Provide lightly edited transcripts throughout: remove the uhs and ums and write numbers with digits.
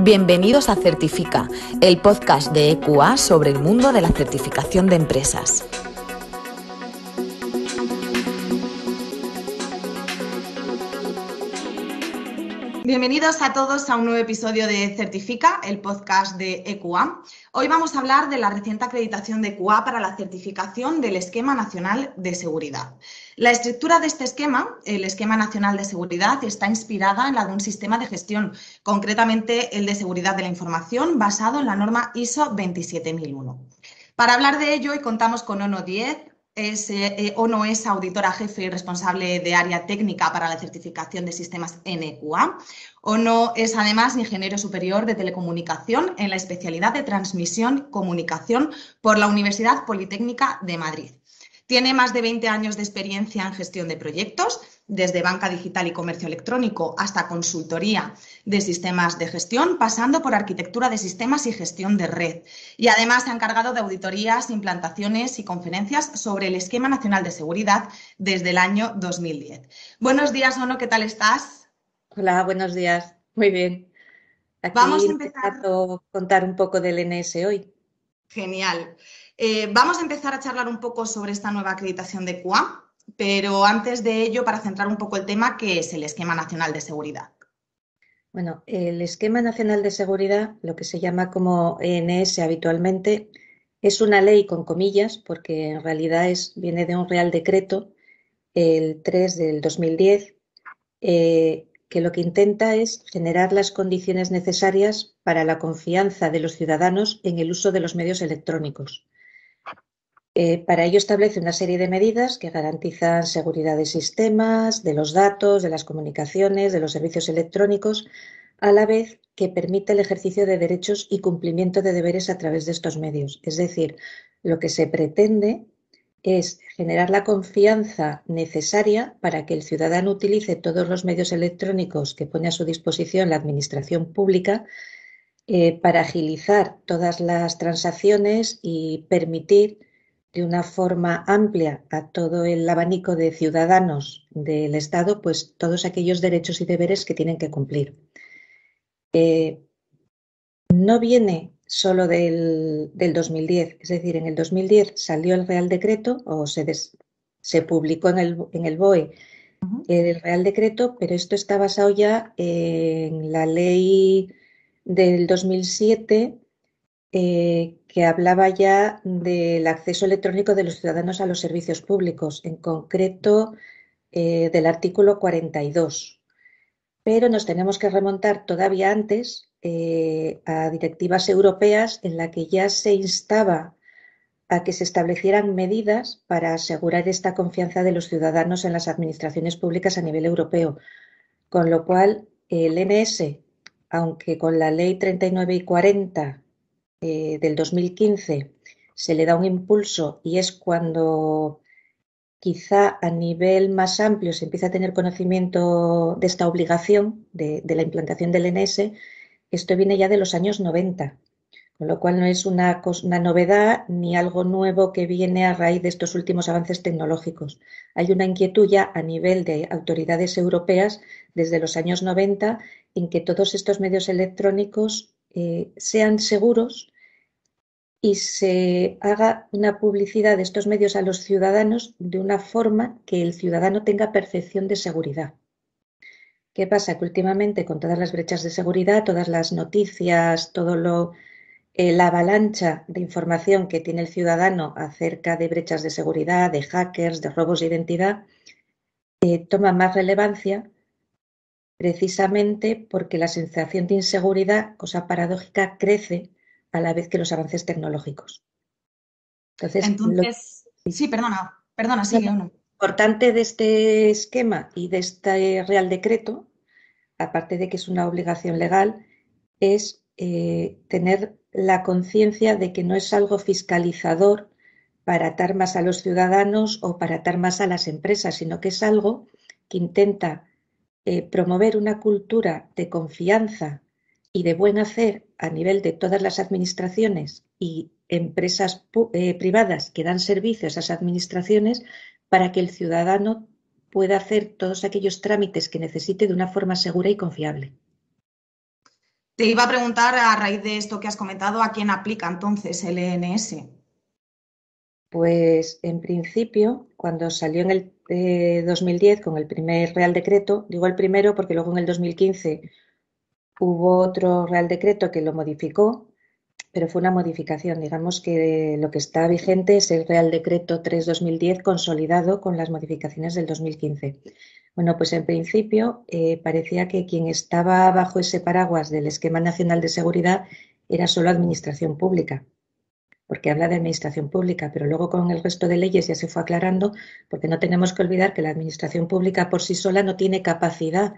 Bienvenidos a Certifica, el podcast de EQA sobre el mundo de la certificación de empresas. Bienvenidos a todos a un nuevo episodio de Certifica, el podcast de EQA. Hoy vamos a hablar de la reciente acreditación de EQA para la certificación del Esquema Nacional de Seguridad. La estructura de este esquema, el Esquema Nacional de Seguridad, está inspirada en la de un sistema de gestión, concretamente el de seguridad de la información, basado en la norma ISO 27001. Para hablar de ello, hoy contamos con Ono Díez. Ono es auditora jefe y responsable de área técnica para la certificación de sistemas en EQA. Ono es además ingeniero superior de telecomunicación en la especialidad de transmisión y comunicación por la Universidad Politécnica de Madrid. Tiene más de 20 años de experiencia en gestión de proyectos, desde banca digital y comercio electrónico hasta consultoría de sistemas de gestión, pasando por arquitectura de sistemas y gestión de red. Y además se ha encargado de auditorías, implantaciones y conferencias sobre el Esquema Nacional de Seguridad desde el año 2010. Buenos días, Ono, ¿qué tal estás? Hola, buenos días. Muy bien. Aquí Vamos a empezar. intentando contar un poco del NS hoy. Genial. Vamos a empezar a charlar un poco sobre esta nueva acreditación de EQA, pero antes de ello, para centrar un poco el tema, ¿qué es el Esquema Nacional de Seguridad? Bueno, el Esquema Nacional de Seguridad, lo que se llama como ENS habitualmente, es una ley con comillas, porque en realidad viene de un Real Decreto, el 3 del 2010, que lo que intenta es generar las condiciones necesarias para la confianza de los ciudadanos en el uso de los medios electrónicos. Para ello establece una serie de medidas que garantizan seguridad de sistemas, de los datos, de las comunicaciones, de los servicios electrónicos, a la vez que permite el ejercicio de derechos y cumplimiento de deberes a través de estos medios. Es decir, lo que se pretende es generar la confianza necesaria para que el ciudadano utilice todos los medios electrónicos que pone a su disposición la administración pública para agilizar todas las transacciones y permitir de una forma amplia a todo el abanico de ciudadanos del Estado, pues todos aquellos derechos y deberes que tienen que cumplir. No viene solo del 2010, es decir, en el 2010 salió el Real Decreto o se publicó en el BOE el Real Decreto, pero esto está basado ya en la ley del 2007 que hablaba ya del acceso electrónico de los ciudadanos a los servicios públicos, en concreto del artículo 42. Pero nos tenemos que remontar todavía antes a directivas europeas en la que ya se instaba a que se establecieran medidas para asegurar esta confianza de los ciudadanos en las administraciones públicas a nivel europeo. Con lo cual, el NS, aunque con la ley 39 y 40 del 2015 se le da un impulso y es cuando quizá a nivel más amplio se empieza a tener conocimiento de esta obligación de la implantación del NS, esto viene ya de los años 90, con lo cual no es una novedad ni algo nuevo que viene a raíz de estos últimos avances tecnológicos. Hay una inquietud ya a nivel de autoridades europeas desde los años 90 en que todos estos medios electrónicos sean seguros y se haga una publicidad de estos medios a los ciudadanos de una forma que el ciudadano tenga percepción de seguridad. ¿Qué pasa? Que últimamente con todas las brechas de seguridad, todas las noticias, la avalancha de información que tiene el ciudadano acerca de brechas de seguridad, de hackers, de robos de identidad, toma más relevancia precisamente porque la sensación de inseguridad, cosa paradójica, crece a la vez que los avances tecnológicos. Entonces, sí, perdona, sigue uno. Lo importante de este esquema y de este Real Decreto, aparte de que es una obligación legal, es tener la conciencia de que no es algo fiscalizador para atar más a los ciudadanos o para atar más a las empresas, sino que es algo que intenta promover una cultura de confianza y de buen hacer a nivel de todas las administraciones y empresas privadas que dan servicio a esas administraciones para que el ciudadano pueda hacer todos aquellos trámites que necesite de una forma segura y confiable. Te iba a preguntar, a raíz de esto que has comentado, ¿a quién aplica entonces el ENS? Pues en principio, cuando salió en el 2010 con el primer Real Decreto, digo el primero porque luego en el 2015 hubo otro Real Decreto que lo modificó, pero fue una modificación. Digamos que lo que está vigente es el Real Decreto 3/2010 consolidado con las modificaciones del 2015. Bueno, pues en principio parecía que quien estaba bajo ese paraguas del Esquema Nacional de Seguridad era solo Administración Pública, porque habla de Administración Pública, pero luego con el resto de leyes ya se fue aclarando, porque no tenemos que olvidar que la Administración Pública por sí sola no tiene capacidad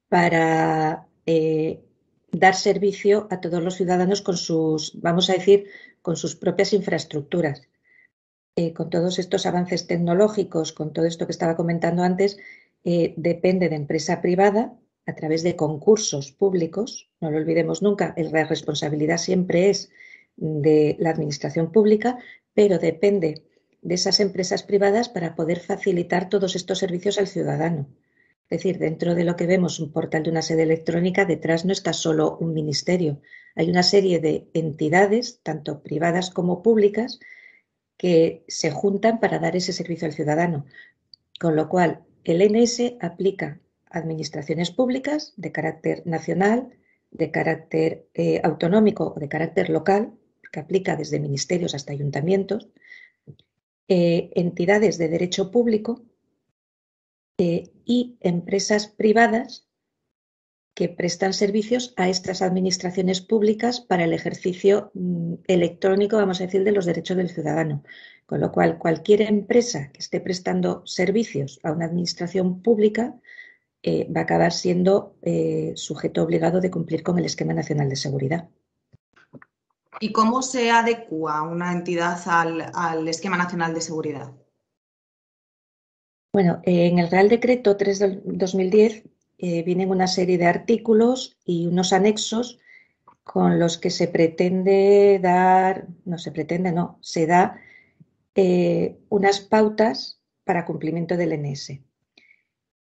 para dar servicio a todos los ciudadanos con sus, vamos a decir, con sus propias infraestructuras. Con todos estos avances tecnológicos, con todo esto que estaba comentando antes, depende de empresa privada a través de concursos públicos. No lo olvidemos nunca, la responsabilidad siempre es de la administración pública, pero depende de esas empresas privadas para poder facilitar todos estos servicios al ciudadano. Es decir, dentro de lo que vemos un portal de una sede electrónica, detrás no está solo un ministerio. Hay una serie de entidades, tanto privadas como públicas, que se juntan para dar ese servicio al ciudadano. Con lo cual, el ENS aplica a administraciones públicas de carácter nacional, de carácter autonómico o de carácter local, que aplica desde ministerios hasta ayuntamientos, entidades de derecho público y empresas privadas que prestan servicios a estas administraciones públicas para el ejercicio electrónico, vamos a decir, de los derechos del ciudadano. Con lo cual, cualquier empresa que esté prestando servicios a una administración pública va a acabar siendo sujeto obligado de cumplir con el Esquema Nacional de Seguridad. ¿Y cómo se adecua una entidad al Esquema Nacional de Seguridad? Bueno, en el Real Decreto 3 del 2010 vienen una serie de artículos y unos anexos con los que se pretende dar, se da unas pautas para cumplimiento del ENS.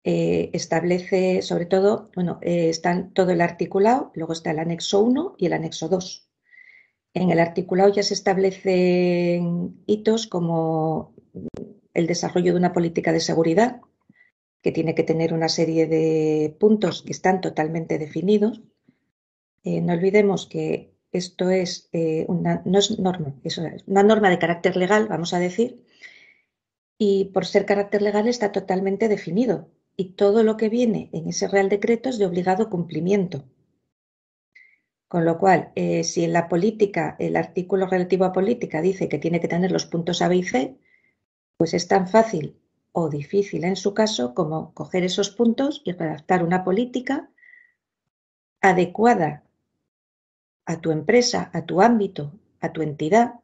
Establece, sobre todo, están todo el articulado, luego está el anexo 1 y el anexo 2. En el articulado ya se establecen hitos como el desarrollo de una política de seguridad, que tiene que tener una serie de puntos que están totalmente definidos. No olvidemos que esto es no es norma, es una norma de carácter legal, vamos a decir, y por ser carácter legal está totalmente definido. Y todo lo que viene en ese Real Decreto es de obligado cumplimiento. Con lo cual, si en la política, el artículo relativo a política dice que tiene que tener los puntos A, B y C, pues es tan fácil o difícil en su caso como coger esos puntos y redactar una política adecuada a tu empresa, a tu ámbito, a tu entidad,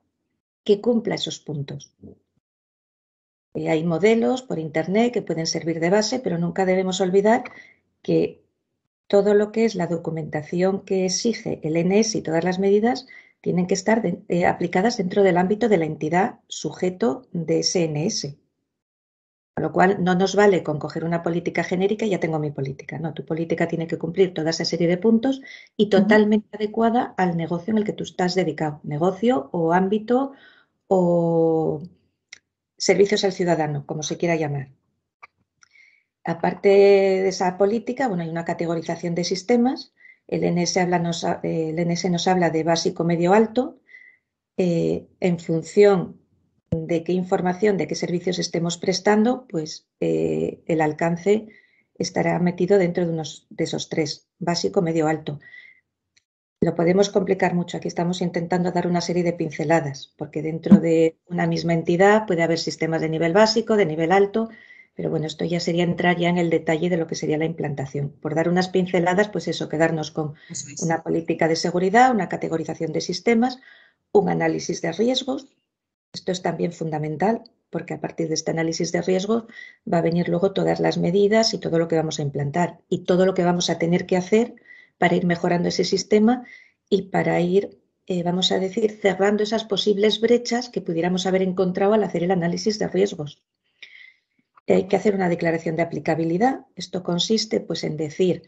que cumpla esos puntos. Hay modelos por Internet que pueden servir de base, pero nunca debemos olvidar que todo lo que es la documentación que exige el ENS y todas las medidas tienen que estar aplicadas dentro del ámbito de la entidad sujeto de ese ENS. Con lo cual, no nos vale con coger una política genérica y ya tengo mi política. No, tu política tiene que cumplir toda esa serie de puntos y totalmente adecuada al negocio en el que tú estás dedicado. Negocio o ámbito o servicios al ciudadano, como se quiera llamar. Aparte de esa política, bueno, hay una categorización de sistemas. El ENS nos habla de básico, medio, alto, en función de qué información, de qué servicios estemos prestando, pues el alcance estará metido dentro de esos tres, básico, medio, alto. Lo podemos complicar mucho. Aquí estamos intentando dar una serie de pinceladas, porque dentro de una misma entidad puede haber sistemas de nivel básico, de nivel alto, pero bueno, esto ya sería entrar ya en el detalle de lo que sería la implantación. Por dar unas pinceladas, pues eso, quedarnos con una política de seguridad, una categorización de sistemas, un análisis de riesgos. Esto es también fundamental, porque a partir de este análisis de riesgos va a venir luego todas las medidas y todo lo que vamos a implantar y todo lo que vamos a tener que hacer para ir mejorando ese sistema y para ir, vamos a decir, cerrando esas posibles brechas que pudiéramos haber encontrado al hacer el análisis de riesgos. Hay que hacer una declaración de aplicabilidad. Esto consiste pues, en decir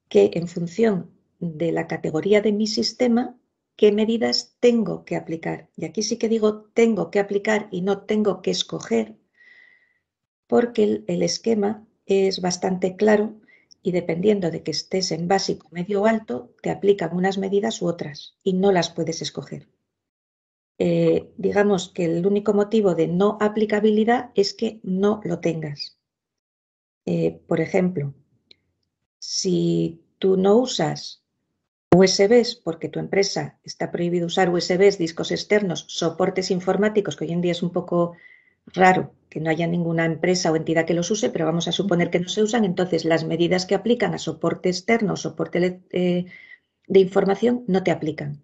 que en función de la categoría de mi sistema, qué medidas tengo que aplicar. Y aquí sí que digo tengo que aplicar y no tengo que escoger, porque el esquema es bastante claro y dependiendo de que estés en básico, medio o alto, te aplican unas medidas u otras y no las puedes escoger. Digamos que el único motivo de no aplicabilidad es que no lo tengas. Por ejemplo, si tú no usas USBs porque tu empresa está prohibido usar USBs, discos externos, soportes informáticos, que hoy en día es un poco raro que no haya ninguna empresa o entidad que los use, pero vamos a suponer que no se usan, entonces las medidas que aplican a soporte externo, soporte de información, no te aplican.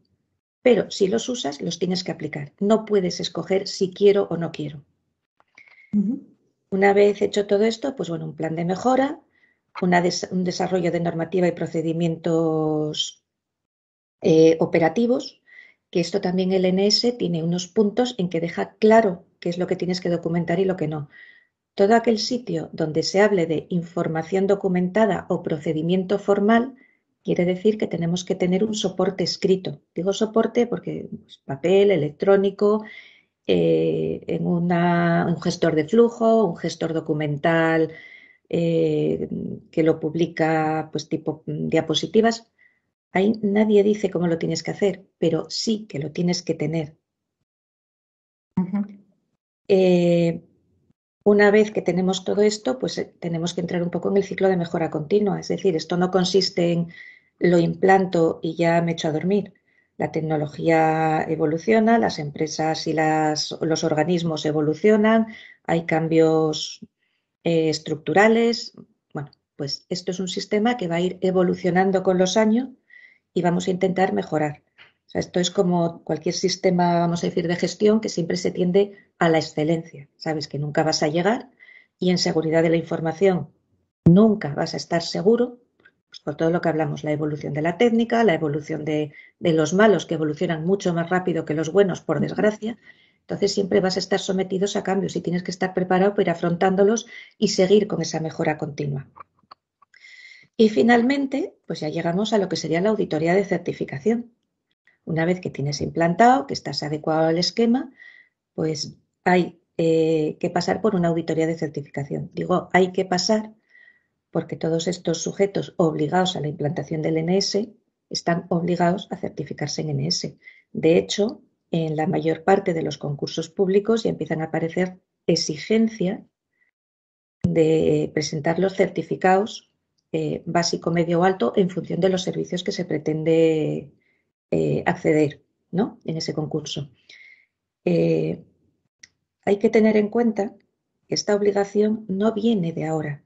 Pero si los usas, los tienes que aplicar. No puedes escoger si quiero o no quiero. Una vez hecho todo esto, pues bueno, un plan de mejora, un desarrollo de normativa y procedimientos operativos, que esto también el NS tiene unos puntos en que deja claro qué es lo que tienes que documentar y lo que no. Todo aquel sitio donde se hable de información documentada o procedimiento formal, quiere decir que tenemos que tener un soporte escrito. Digo soporte porque pues, papel, electrónico, en un gestor de flujo, un gestor documental que lo publica pues tipo diapositivas. Ahí nadie dice cómo lo tienes que hacer, pero sí que lo tienes que tener. Una vez que tenemos todo esto, pues tenemos que entrar un poco en el ciclo de mejora continua. Es decir, esto no consiste en lo implanto y ya me echo a dormir. La tecnología evoluciona, las empresas y los organismos evolucionan, hay cambios estructurales. Bueno, pues esto es un sistema que va a ir evolucionando con los años y vamos a intentar mejorar. O sea, esto es como cualquier sistema, vamos a decir, de gestión que siempre se tiende a la excelencia. Sabes que nunca vas a llegar y en seguridad de la información nunca vas a estar seguro, pues por todo lo que hablamos, la evolución de la técnica, la evolución de los malos que evolucionan mucho más rápido que los buenos, por desgracia. Entonces siempre vas a estar sometidos a cambios y tienes que estar preparado para ir afrontándolos y seguir con esa mejora continua. Y finalmente, pues ya llegamos a lo que sería la auditoría de certificación. Una vez que tienes implantado, que estás adecuado al esquema, pues hay que pasar por una auditoría de certificación. Digo, hay que pasar porque todos estos sujetos obligados a la implantación del NS están obligados a certificarse en NS. De hecho, en la mayor parte de los concursos públicos ya empiezan a aparecer exigencias de presentar los certificados básico, medio o alto en función de los servicios que se pretende acceder, ¿no? En ese concurso. Hay que tener en cuenta que esta obligación no viene de ahora.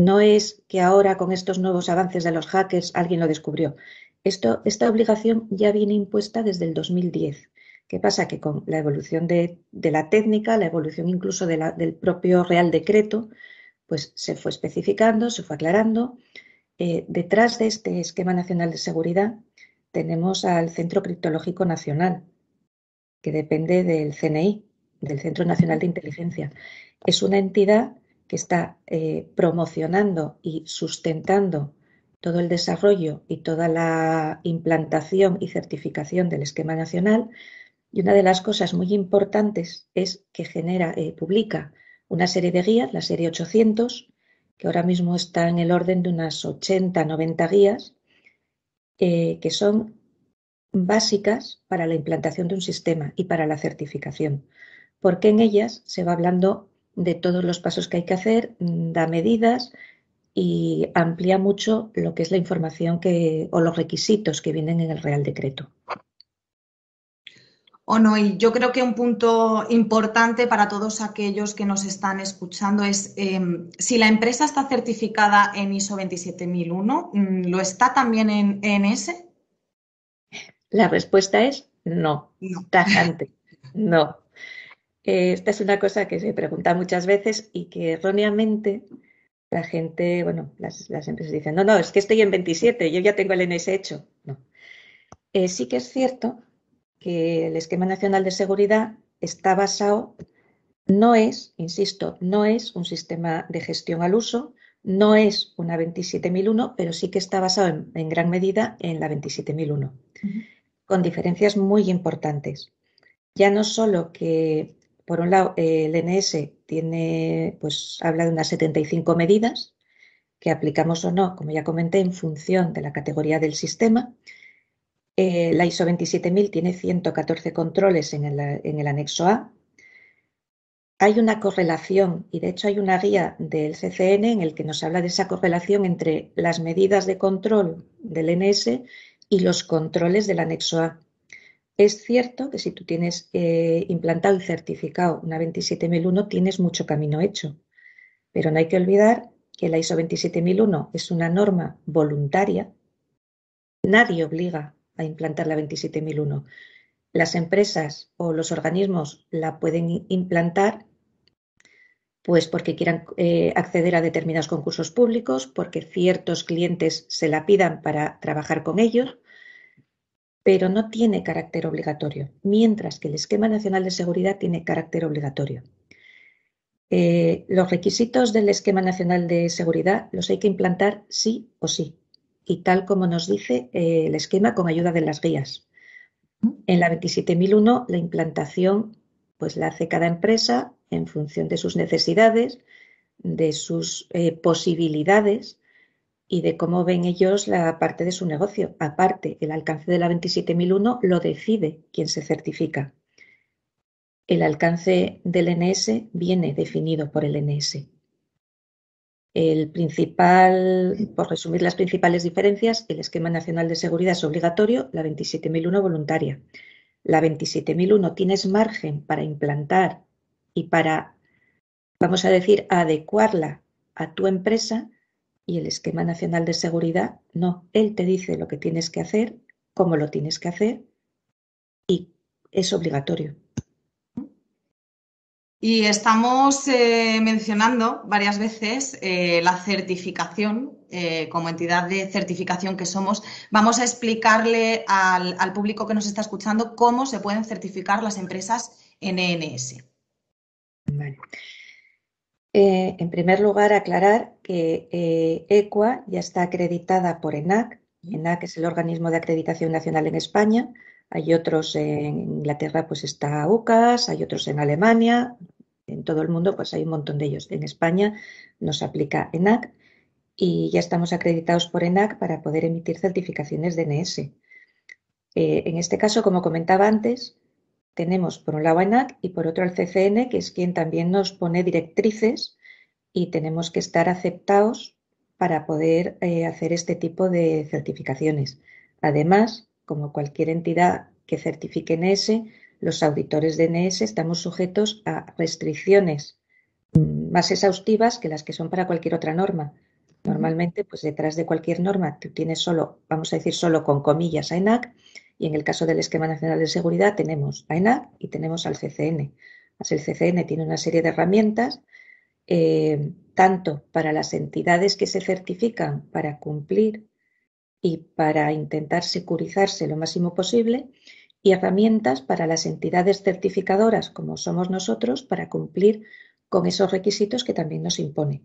No es que ahora con estos nuevos avances de los hackers alguien lo descubrió. Esta obligación ya viene impuesta desde el 2010. ¿Qué pasa? Que con la evolución de la técnica, la evolución incluso del propio Real Decreto, pues se fue especificando, se fue aclarando. Detrás de este Esquema Nacional de Seguridad tenemos al Centro Criptológico Nacional, que depende del CNI, del Centro Nacional de Inteligencia. Es una entidad que está promocionando y sustentando todo el desarrollo y toda la implantación y certificación del esquema nacional. Y una de las cosas muy importantes es que publica una serie de guías, la serie 800, que ahora mismo está en el orden de unas 80, 90 guías, que son básicas para la implantación de un sistema y para la certificación, porque en ellas se va hablando de todos los pasos que hay que hacer, da medidas y amplía mucho lo que es la información o los requisitos que vienen en el Real Decreto. Y yo creo que un punto importante para todos aquellos que nos están escuchando es si la empresa está certificada en ISO 27001, ¿lo está también en ENS? La respuesta es no, No. tajante, no. Esta es una cosa que se pregunta muchas veces y que erróneamente la gente, bueno, las empresas dicen, no, es que estoy en 27, yo ya tengo el NS hecho. No. Sí que es cierto que el Esquema Nacional de Seguridad está basado No es, insisto, no es un sistema de gestión al uso, no es una 27001, pero sí que está basado en gran medida en la 27001, con diferencias muy importantes. Ya no solo que, por un lado, el NS tiene, pues, habla de unas 75 medidas que aplicamos o no, como ya comenté, en función de la categoría del sistema. La ISO 27000 tiene 114 controles en el anexo A. Hay una correlación, y de hecho hay una guía del CCN en el que nos habla de esa correlación entre las medidas de control del NS y los controles del anexo A. Es cierto que si tú tienes implantado y certificado una 27001, tienes mucho camino hecho, pero no hay que olvidar que la ISO 27001 es una norma voluntaria. Nadie obliga a implantar la 27001. Las empresas o los organismos la pueden implantar pues porque quieran acceder a determinados concursos públicos, porque ciertos clientes se la pidan para trabajar con ellos, pero no tiene carácter obligatorio, mientras que el Esquema Nacional de Seguridad tiene carácter obligatorio. Los requisitos del Esquema Nacional de Seguridad los hay que implantar sí o sí, y tal como nos dice el esquema con ayuda de las guías. En la 27001 la implantación pues la hace cada empresa en función de sus necesidades, de sus posibilidades y de cómo ven ellos la parte de su negocio. Aparte, el alcance de la 27001 lo decide quien se certifica. El alcance del NS viene definido por el NS. El principal, por resumir las principales diferencias, el Esquema Nacional de Seguridad es obligatorio, la 27001 voluntaria. La 27001 tienes margen para implantar y para, vamos a decir, adecuarla a tu empresa, y el Esquema Nacional de Seguridad no. Él te dice lo que tienes que hacer, cómo lo tienes que hacer y es obligatorio. Y estamos mencionando varias veces la certificación. Como entidad de certificación que somos, vamos a explicarle al público que nos está escuchando cómo se pueden certificar las empresas en ENS. Vale. En primer lugar, aclarar que ECUA ya está acreditada por ENAC. ENAC es el organismo de acreditación nacional en España. Hay otros en Inglaterra, pues está UCAS, hay otros en Alemania. En todo el mundo, pues hay un montón de ellos. En España nos aplica ENAC y ya estamos acreditados por ENAC para poder emitir certificaciones de NS. En este caso, como comentaba antes, tenemos por un lado a ENAC y por otro al CCN, que es quien también nos pone directrices y tenemos que estar aceptados para poder hacer este tipo de certificaciones. Además, como cualquier entidad que certifique NS, los auditores de NS estamos sujetos a restricciones más exhaustivas que las que son para cualquier otra norma. Normalmente, pues detrás de cualquier norma tú tienes solo, vamos a decir solo con comillas, a ENAC, y en el caso del Esquema Nacional de Seguridad tenemos a ENAC y tenemos al CCN. El CCN tiene una serie de herramientas, tanto para las entidades que se certifican para cumplir y para intentar securizarse lo máximo posible, y herramientas para las entidades certificadoras, como somos nosotros, para cumplir con esos requisitos que también nos impone.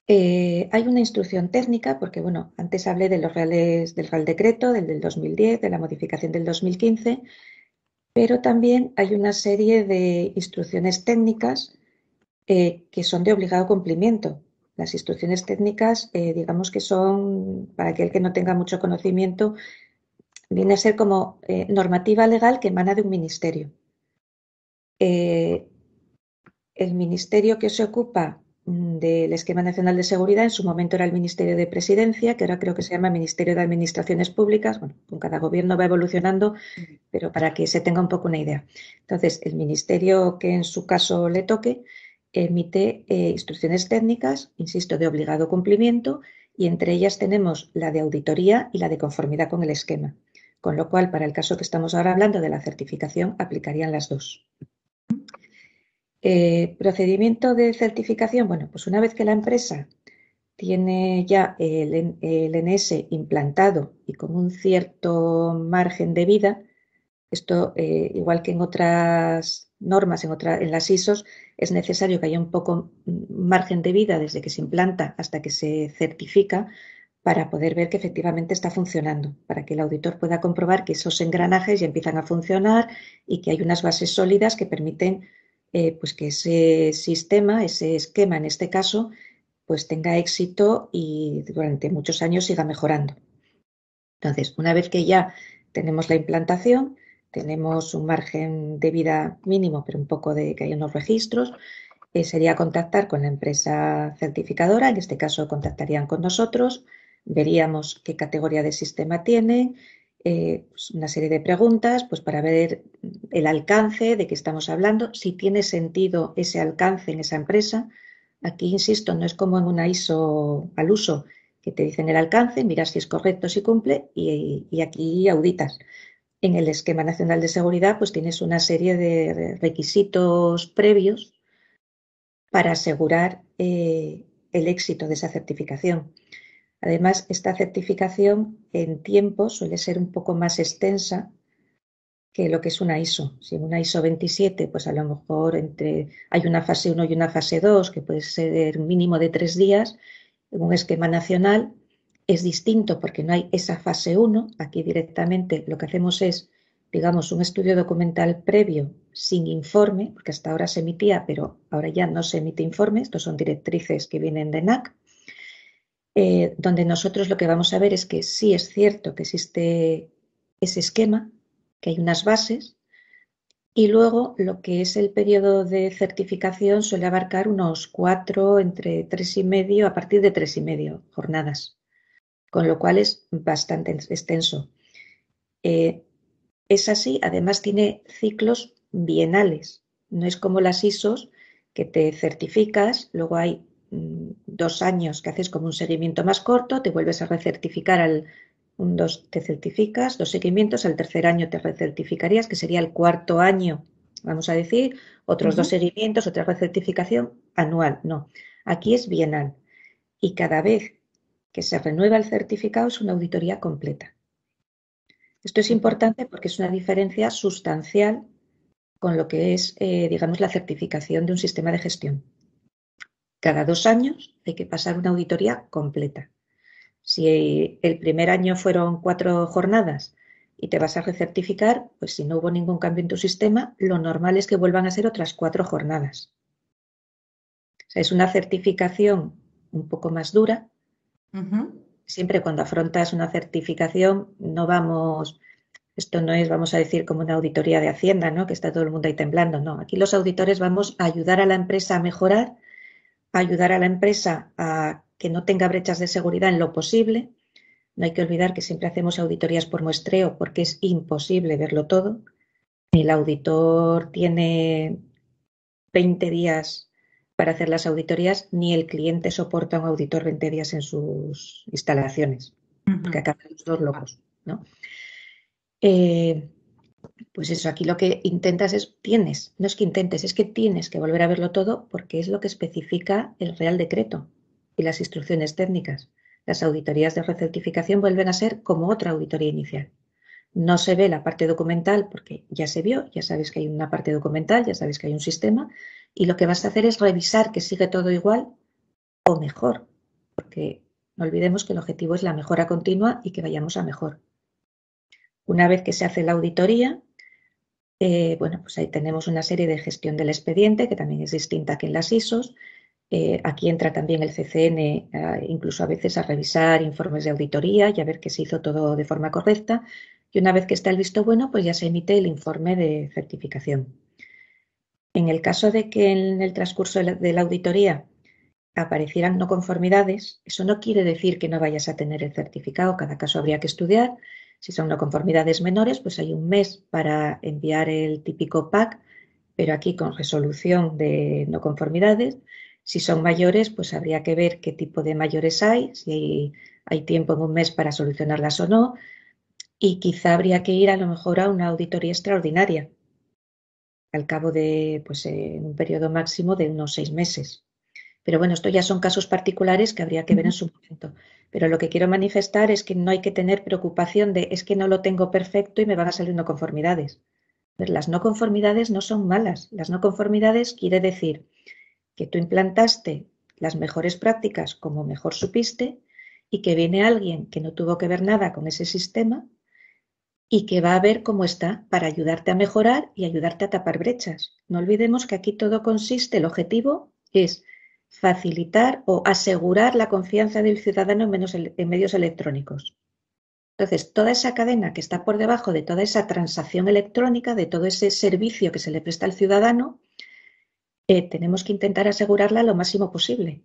Hay una instrucción técnica, porque bueno, antes hablé de los reales, del Real Decreto, del 2010, de la modificación del 2015, pero también hay una serie de instrucciones técnicas que son de obligado cumplimiento. Las instrucciones técnicas, digamos que son, para aquel que no tenga mucho conocimiento, viene a ser como normativa legal que emana de un ministerio. El ministerio que se ocupa del Esquema Nacional de Seguridad en su momento era el Ministerio de Presidencia, que ahora creo que se llama Ministerio de Administraciones Públicas. Bueno, con cada gobierno va evolucionando, pero para que se tenga un poco una idea. Entonces, el ministerio que en su caso le toque emite instrucciones técnicas, insisto, de obligado cumplimiento, y entre ellas tenemos la de auditoría y la de conformidad con el esquema. Con lo cual, para el caso que estamos ahora hablando de la certificación, aplicarían las dos. Procedimiento de certificación. Bueno, pues una vez que la empresa tiene ya el NS implantado y con un cierto margen de vida, esto igual que en otras normas, en las ISOs, es necesario que haya un poco margen de vida desde que se implanta hasta que se certifica para poder ver que efectivamente está funcionando, para que el auditor pueda comprobar que esos engranajes ya empiezan a funcionar y que hay unas bases sólidas que permiten pues que ese sistema, ese esquema en este caso, pues tenga éxito y durante muchos años siga mejorando. Entonces, una vez que ya tenemos la implantación, tenemos un margen de vida mínimo, pero un poco de que haya unos registros, sería contactar con la empresa certificadora, en este caso contactarían con nosotros, veríamos qué categoría de sistema tiene, pues una serie de preguntas pues para ver el alcance de qué estamos hablando, si tiene sentido ese alcance en esa empresa. Aquí, insisto, no es como en una ISO al uso, que te dicen el alcance, miras si es correcto, si cumple, y aquí auditas. En el Esquema Nacional de Seguridad, pues tienes una serie de requisitos previos para asegurar el éxito de esa certificación. Además, esta certificación en tiempo suele ser un poco más extensa que lo que es una ISO. Si en una ISO 27, pues a lo mejor hay una fase 1 y una fase 2, que puede ser un mínimo de 3 días, en un esquema nacional es distinto porque no hay esa fase 1. Aquí directamente lo que hacemos es, digamos, un estudio documental previo sin informe, porque hasta ahora se emitía, pero ahora ya no se emite informe. Estos son directrices que vienen de NAC, donde nosotros lo que vamos a ver es que sí es cierto que existe ese esquema, que hay unas bases, y luego lo que es el periodo de certificación suele abarcar unos 4, entre 3,5, a partir de 3,5 jornadas, con lo cual es bastante extenso. Es así, además tiene ciclos bienales, no es como las ISOs que te certificas, luego hay 2 años que haces como un seguimiento más corto, te vuelves a recertificar te certificas, 2 seguimientos, al tercer año te recertificarías, que sería el cuarto año, vamos a decir, otros 2 seguimientos, otra recertificación anual. No, aquí es bienal y cada vez que se renueva el certificado es una auditoría completa. Esto es importante porque es una diferencia sustancial con lo que es, digamos, la certificación de un sistema de gestión. Cada 2 años hay que pasar una auditoría completa. Si el primer año fueron 4 jornadas y te vas a recertificar, pues si no hubo ningún cambio en tu sistema, lo normal es que vuelvan a ser otras 4 jornadas. O sea, es una certificación un poco más dura. Siempre cuando afrontas una certificación esto no es, vamos a decir, como una auditoría de Hacienda, ¿no? Que está todo el mundo ahí temblando. No, aquí los auditores vamos a ayudar a la empresa a mejorar, a ayudar a la empresa a que no tenga brechas de seguridad en lo posible. No hay que olvidar que siempre hacemos auditorías por muestreo porque es imposible verlo todo. El auditor tiene 20 días para hacer las auditorías, ni el cliente soporta a un auditor 20 días en sus instalaciones, porque acaban los dos locos, ¿no? Pues eso, aquí lo que intentas no es que intentes, es que tienes que volver a verlo todo porque es lo que especifica el Real Decreto y las instrucciones técnicas. Las auditorías de recertificación vuelven a ser como otra auditoría inicial. No se ve la parte documental porque ya se vio, ya sabes que hay una parte documental, ya sabes que hay un sistema y lo que vas a hacer es revisar que sigue todo igual o mejor, porque no olvidemos que el objetivo es la mejora continua y que vayamos a mejor. Una vez que se hace la auditoría, bueno, pues ahí tenemos una serie de gestión del expediente que también es distinta que en las ISOs. Aquí entra también el CCN, incluso a veces a revisar informes de auditoría y a ver que se hizo todo de forma correcta. Y una vez que está el visto bueno, pues ya se emite el informe de certificación. En el caso de que en el transcurso de la auditoría aparecieran no conformidades, eso no quiere decir que no vayas a tener el certificado. Cada caso habría que estudiar. Si son no conformidades menores, pues hay un mes para enviar el típico PAC, pero aquí con resolución de no conformidades. Si son mayores, pues habría que ver qué tipo de mayores hay, si hay tiempo en un mes para solucionarlas o no, y quizá habría que ir a lo mejor a una auditoría extraordinaria al cabo de un periodo máximo de unos 6 meses. Pero bueno, esto ya son casos particulares que habría que ver en su momento. Pero lo que quiero manifestar es que no hay que tener preocupación de es que no lo tengo perfecto y me van a salir no conformidades. Pero las no conformidades no son malas. Las no conformidades quiere decir que tú implantaste las mejores prácticas como mejor supiste y que viene alguien que no tuvo que ver nada con ese sistema y que va a ver cómo está para ayudarte a mejorar y ayudarte a tapar brechas. No olvidemos que aquí todo consiste, el objetivo es facilitar o asegurar la confianza del ciudadano en medios electrónicos. Entonces, toda esa cadena que está por debajo de toda esa transacción electrónica, de todo ese servicio que se le presta al ciudadano, tenemos que intentar asegurarla lo máximo posible.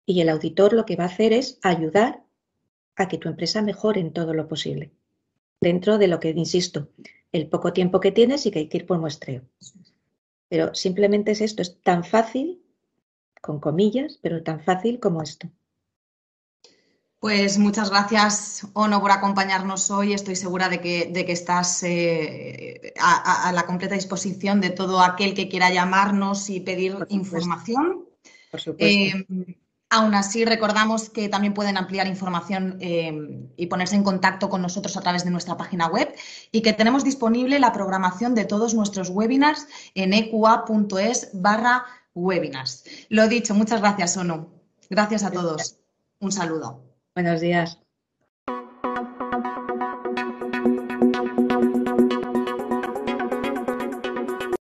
Y el auditor lo que va a hacer es ayudar a que tu empresa mejore en todo lo posible. Dentro de lo que, insisto, el poco tiempo que tienes y que hay que ir por muestreo. Pero simplemente es esto, es tan fácil, con comillas, pero tan fácil como esto. Pues muchas gracias, Ono, por acompañarnos hoy. Estoy segura de que estás a la completa disposición de todo aquel que quiera llamarnos y pedir información. Por supuesto. Aún así, recordamos que también pueden ampliar información y ponerse en contacto con nosotros a través de nuestra página web y que tenemos disponible la programación de todos nuestros webinars en eqa.es/webinars. Lo dicho, muchas gracias, Ono. Gracias a todos. Un saludo. Buenos días.